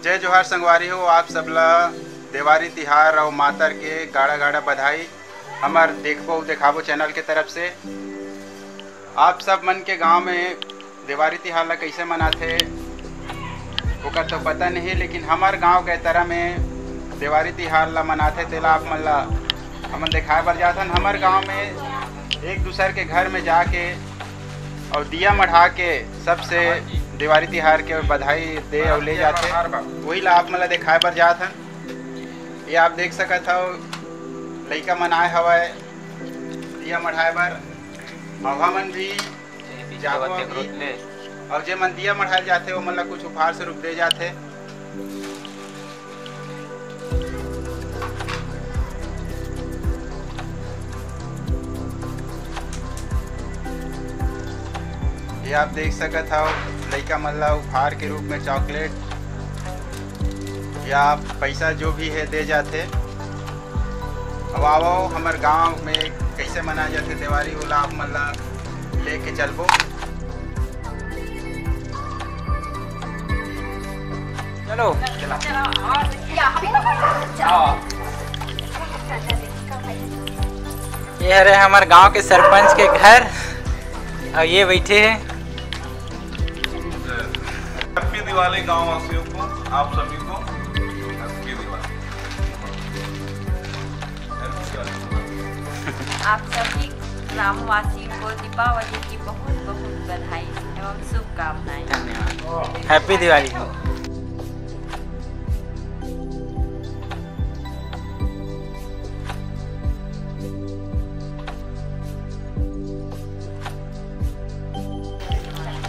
जय जोहार संगवारी हो। आप सबला देवारी तिहार और मातर के गाड़ा गाड़ा बधाई हमार देखबो देखाबो चैनल के तरफ से। आप सब मन के गांव में देवारी तिहार ला कैसे मनाथे ओकर तो पता नहीं, लेकिन हमार गांव के तरह में देवारी तिहार ला मनाथे तेला आप मन ला हमन दिखाए बर जाथन। हमार गांव में एक दूसर के घर में जाके और दिया मढ़ा के सबसे दिवाली तिहार के बधाई दे और ले जाते, वही ला आप मला दिखाए बर जात हन। ये आप देख सकत हो लइका मन आए हवय दिया मढ़ाए बर, अवहा मन भी जाबो अभी। और जे मन दिया मढ़ाए जाते वो मन ला कुछ उपहार स्वरूप दे जाते। ये आप देख सकत हो लइका मन ला उपहार के रूप में चॉकलेट या पैसा जो भी है दे जाते। अब आओ हमारे गांव में कैसे मनाया जाते दिवाली, ओला आप मन ला लेके चलबो। चलो ये है हमारे गांव के सरपंच के घर और ये बैठे हैं। हैप्पी दिवाली गांव वासियों को, आप सभी को हैप्पी दिवाली। आप सभी ग्रामवासी को दीपावली की बहुत बहुत बधाई एवं शुभकामनाएं। धन्यवाद। Happy Diwali.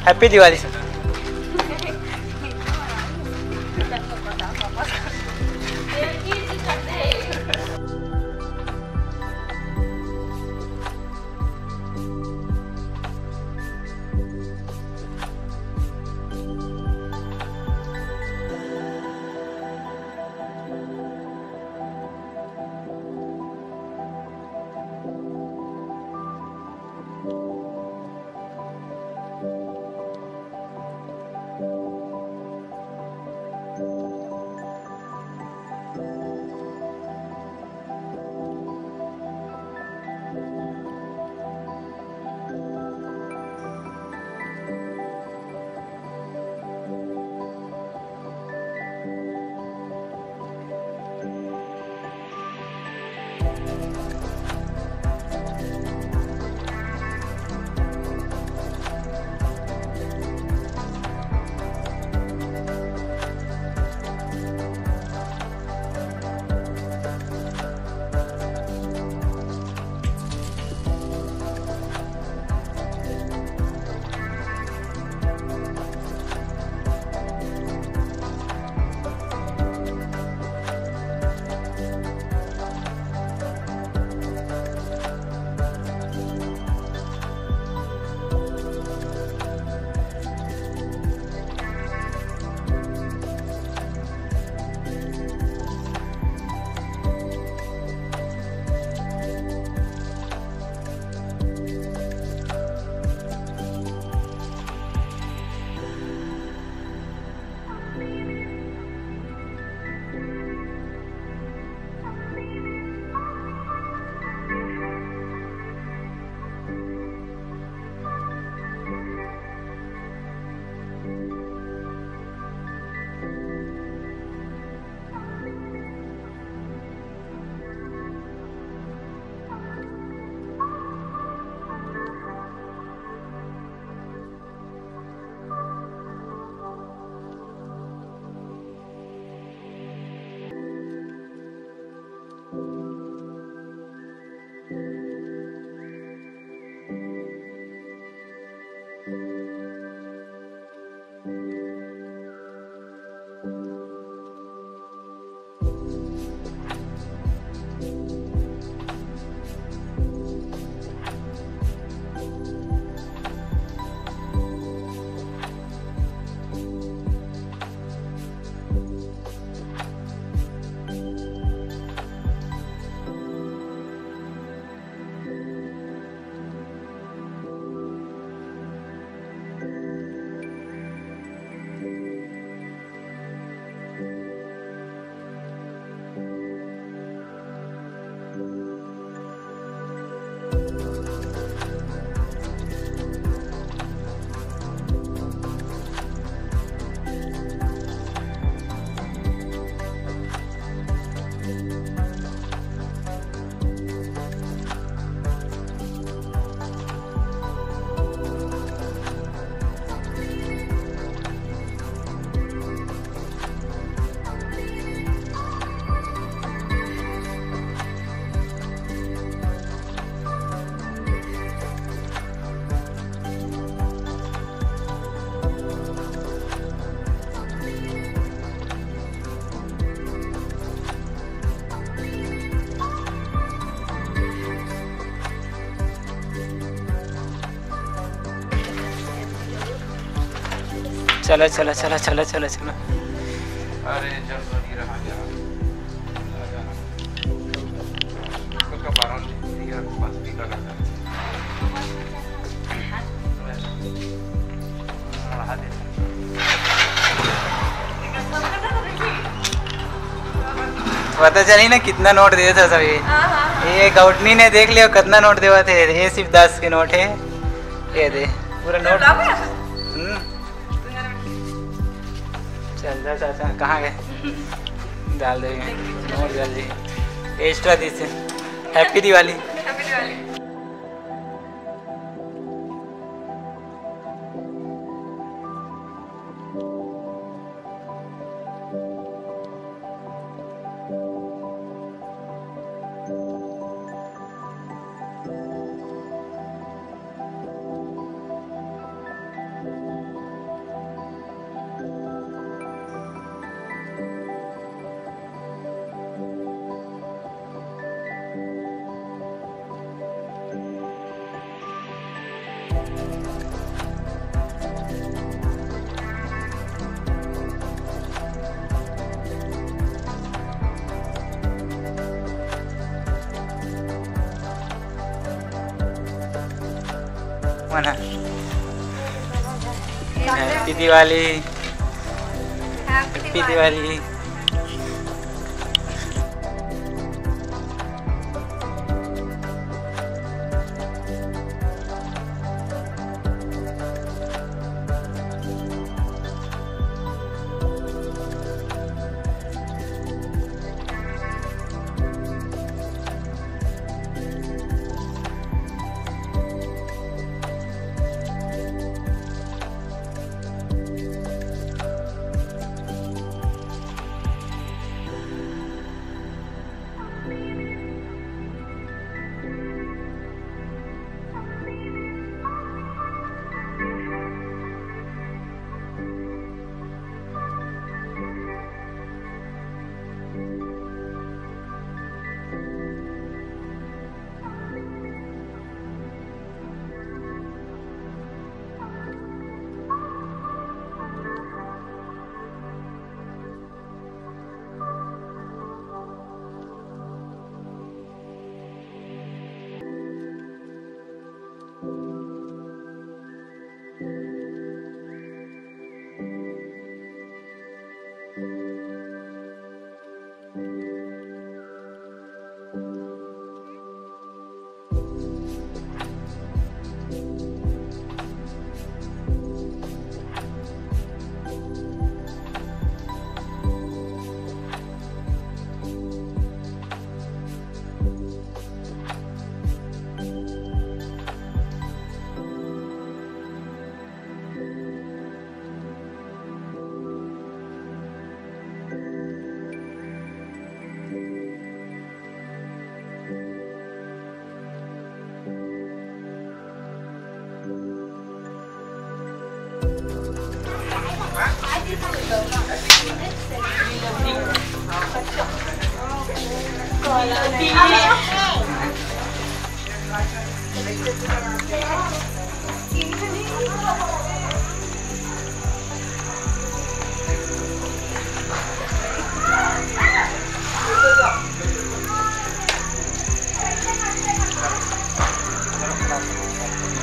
Happy Diwali sir. चलो चलो चलो चलो चलो चलो। अरे जब तो नहीं रहा यार, आ जाना। इसको कब बारह यार बस भी लगा था। बढ़ा दे। पता चली ना कितना नोट दिया था सभी। ये गौटनी ने देख लिया कितना नोट देवा थे। ये सिर्फ 10 के नोट है। ये दे पूरा नोट। चल जा चाचा कहाँ गए? डाल देंगे नोट जल्दी। एक्स्ट्रा दी से happy Diwali. Happy Diwali. Happy Diwali.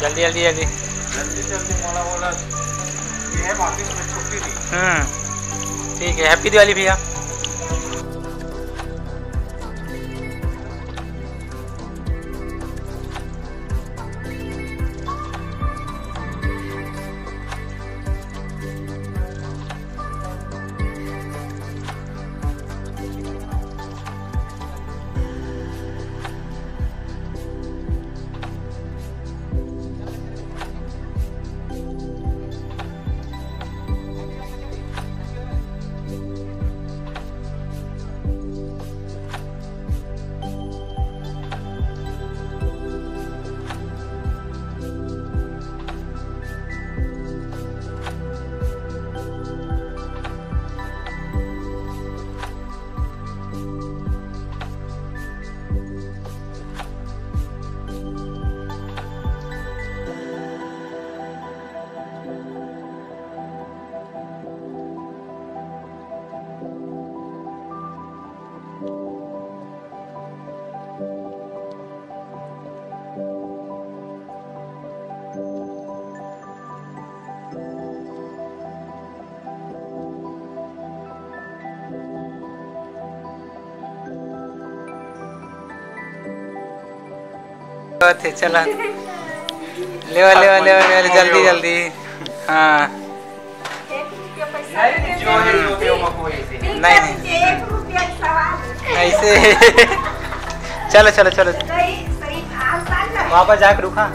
जल्दी जल्दी जल्दी जल्दी जल्दी मोला बोला ये है ऑफिस में छुट्टी दी। ठीक है। हैप्पी दिवाली भैया। चलो ले जल्दी जल्दी। हाँ नहीं ऐसे चलो चलो चलो वहाँ पर जाकर रुका।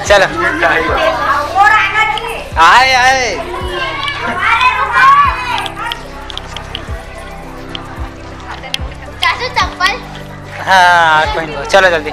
चलो आए आए चप्पल। हाँ चलो जल्दी।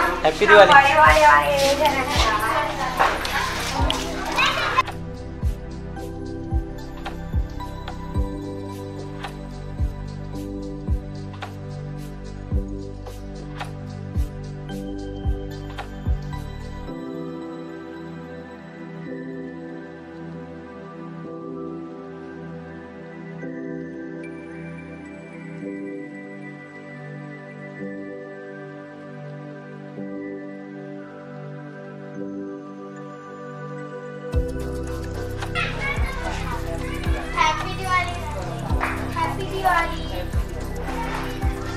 हैप्पी दिवाली।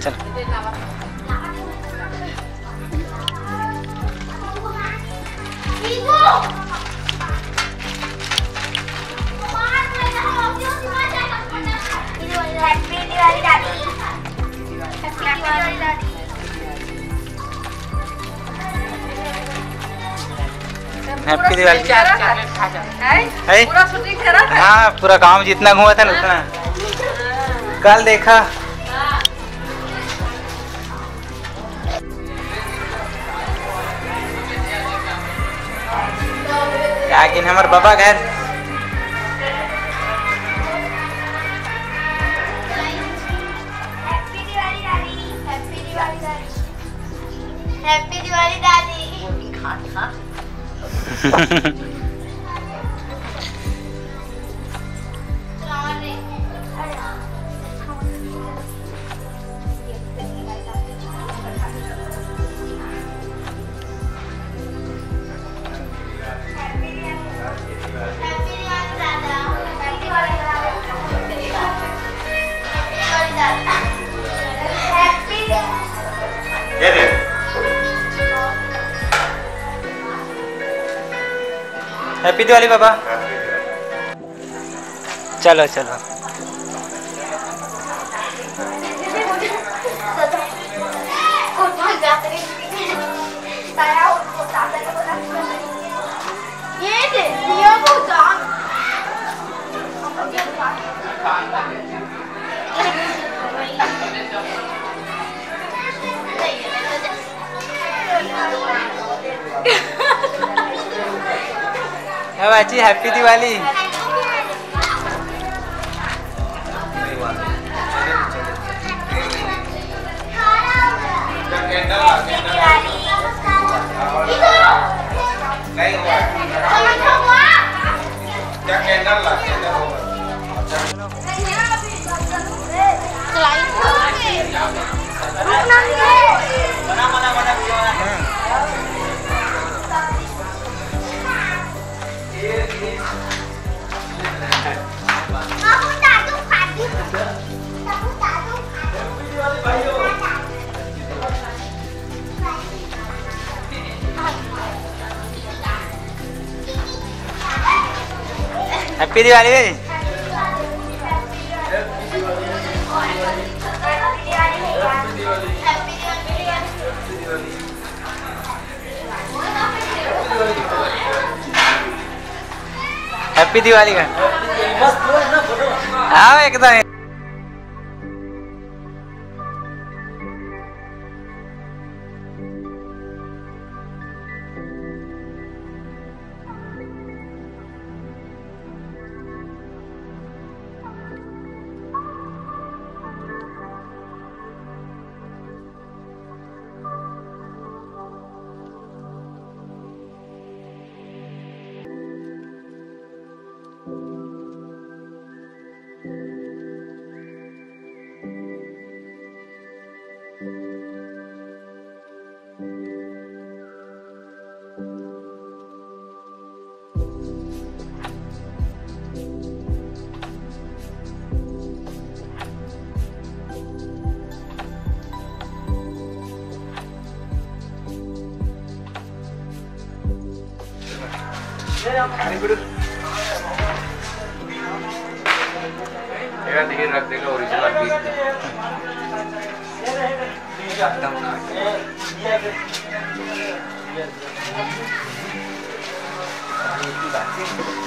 चल हैप्पी दिवाली। हाँ पूरा गांव जितना घुमा था ना उतना कल देखा। लेकिन हमारे बाबा घर हैप्पी दिवाली दादी। हैप्पी दिवाली बाबा। चलो चलो बाची हैप्पी दिवाली। हैप्पी दिवाली भाई। हैप्पी दिवाली का हाँ एकदम। रख देगा ओरिजिनल पीस।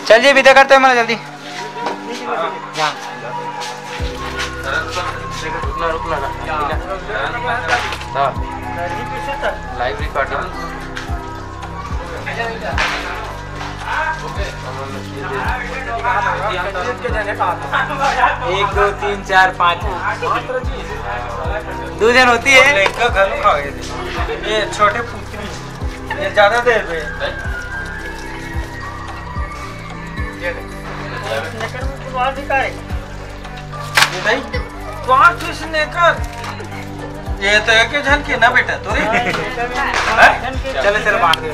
चलिए विदा करते हैं हमारा जल्दी। लाइव रिकॉर्डिंग 1 2 3 4 5 2 जन होती है। ये छोटे पुत्री ये ज्यादा दे दे। ये तो एक जन के ना बेटा तो चलो सर बांट दे।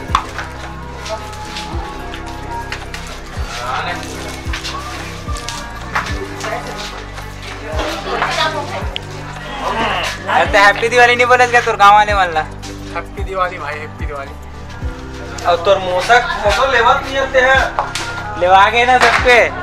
अरे हैप्पी दिवाली नहीं बोला क्या तोर गाँव वाले वाला? हैप्पी दिवाली भाई, हैप्पी दिवाली। और तोर मोदक लेवा पियते हैं लेवा गए ना सबके।